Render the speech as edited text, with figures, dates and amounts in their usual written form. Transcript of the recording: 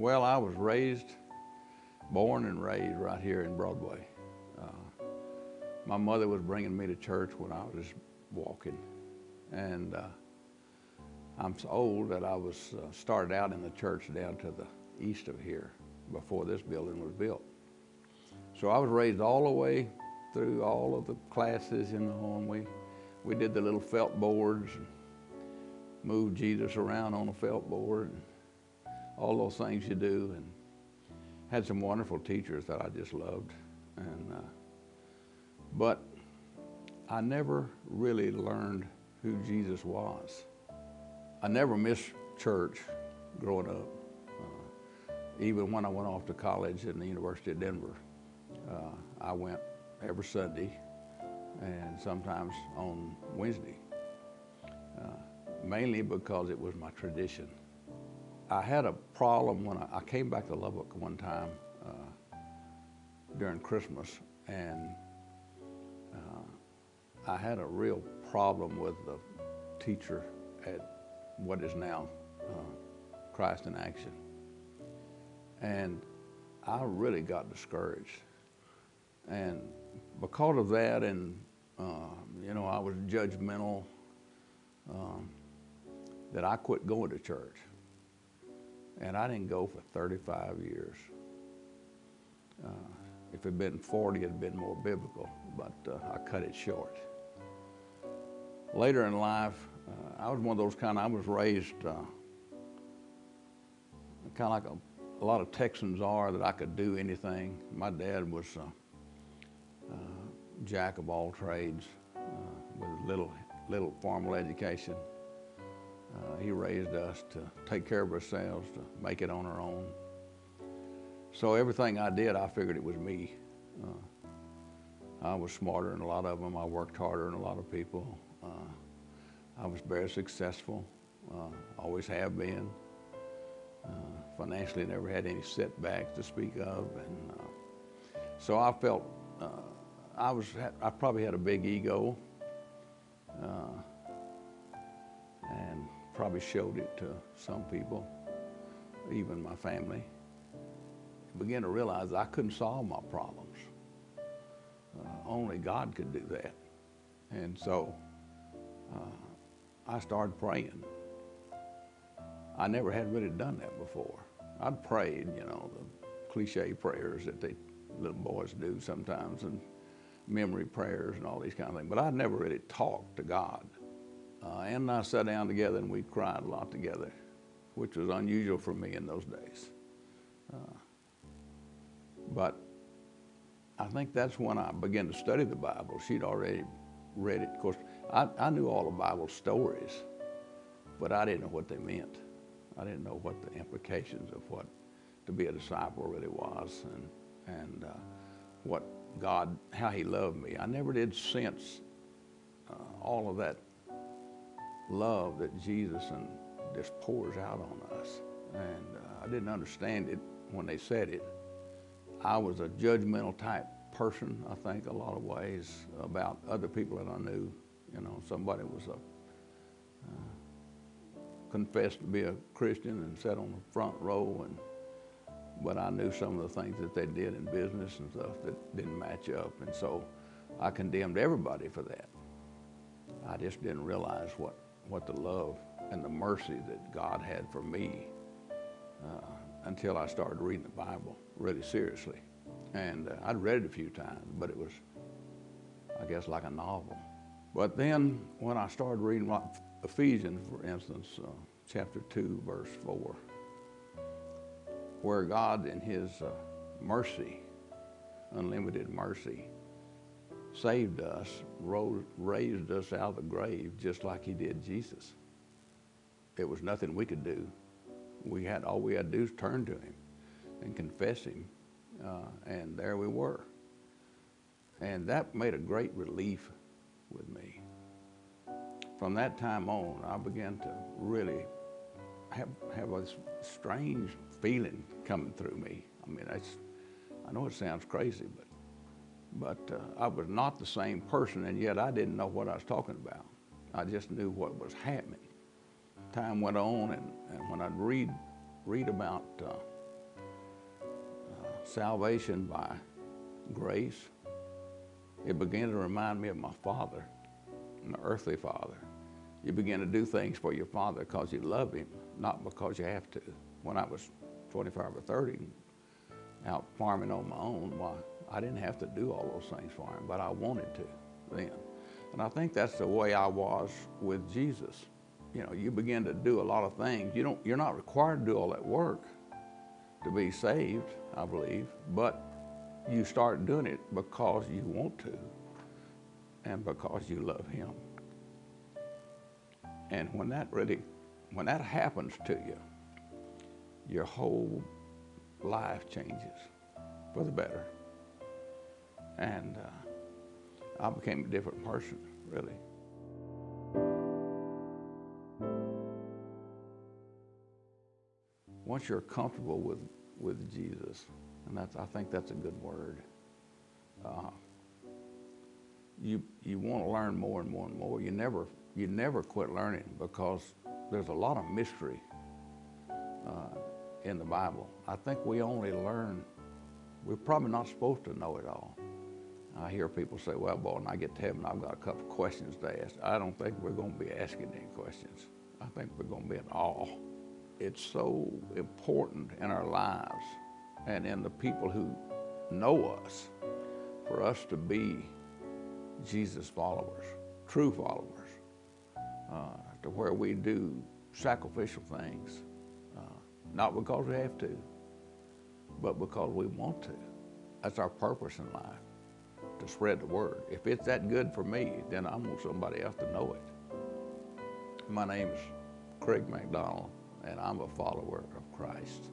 Well, I was born and raised right here in Broadway. My mother was bringing me to church when I was walking, and I'm so old that I was started out in the church down to the east of here before this building was built. So I was raised all the way through all of the classes, and we did the little felt boards and moved Jesus around on a felt board and all those things you do, and had some wonderful teachers that I just loved. But I never really learned who Jesus was. I never missed church growing up. Even when I went off to college at the University of Denver, I went every Sunday and sometimes on Wednesday, mainly because it was my tradition. I had a problem when I came back to Lubbock one time during Christmas, and I had a real problem with the teacher at what is now Christ in Action. And I really got discouraged. And because of that, and I was judgmental, that I quit going to church. And I didn't go for 35 years. If it had been 40, it had been more biblical, but I cut it short. Later in life, I was one of those I was raised kind of like a lot of Texans are, that I could do anything. My dad was jack of all trades with little formal education. He raised us to take care of ourselves, to make it on our own. So everything I did, I figured it was me. I was smarter than a lot of them. I worked harder than a lot of people. I was very successful, always have been. Financially, never had any setbacks to speak of, and so I felt I probably had a big ego, and probably showed it to some people, even my family. I began to realize I couldn't solve my problems. Only God could do that, and so I started praying. I never had really done that before. I'd prayed, the cliche prayers that little boys do sometimes, and memory prayers and all these kind of things, but I'd never really talked to God. Ann and I sat down together and we cried a lot together, which was unusual for me in those days. But I think that's when I began to study the Bible. She'd already read it. Of course, I knew all the Bible stories, but I didn't know what they meant. I didn't know what the implications of what to be a disciple really was, and what God, how He loved me. I never did sense all of that love that Jesus just pours out on us. And I didn't understand it when they said it. I was a judgmental type person, I think, a lot of ways about other people that I knew. Somebody was confessed to be a Christian and sat on the front row, but I knew some of the things that they did in business and stuff that didn't match up, and so I condemned everybody for that. I just didn't realize what the love and the mercy that God had for me until I started reading the Bible really seriously. And I'd read it a few times, but it was, I guess, like a novel. But then when I started reading Ephesians, for instance, chapter 2, verse 4, where God in His mercy, unlimited mercy, saved us, raised us out of the grave just like He did Jesus. It was nothing we could do. All we had to do is turn to Him and confess Him, and there we were. And that made a great relief with me. From that time on, I began to really have a strange feeling coming through me. I mean, I know it sounds crazy, but I was not the same person, and yet I didn't know what I was talking about. I just knew what was happening. Time went on, and when I'd read about salvation by grace, it began to remind me of my father, my earthly father. You begin to do things for your father because you love him, not because you have to. When I was 25 or 30, out farming on my own, well, I didn't have to do all those things for him, but I wanted to then. And I think that's the way I was with Jesus. You know, you begin to do a lot of things. You're not required to do all that work to be saved, I believe, but you start doing it because you want to and because you love him. And when that happens to you, your whole life changes for the better. And I became a different person, really. Once you're comfortable with Jesus, and I think that's a good word, you want to learn more and more and more. You never quit learning, because there's a lot of mystery in the Bible. I think we only learn, we're probably not supposed to know it all. I hear people say, well, boy, when I get to heaven, I've got a couple questions to ask. I don't think we're going to be asking any questions. I think we're going to be in awe. It's so important in our lives and in the people who know us, for us to be Jesus followers, true followers, to where we do sacrificial things, not because we have to, but because we want to. That's our purpose in life, to spread the word. If it's that good for me, then I want somebody else to know it. My name is McDonald, and I'm a follower of Christ.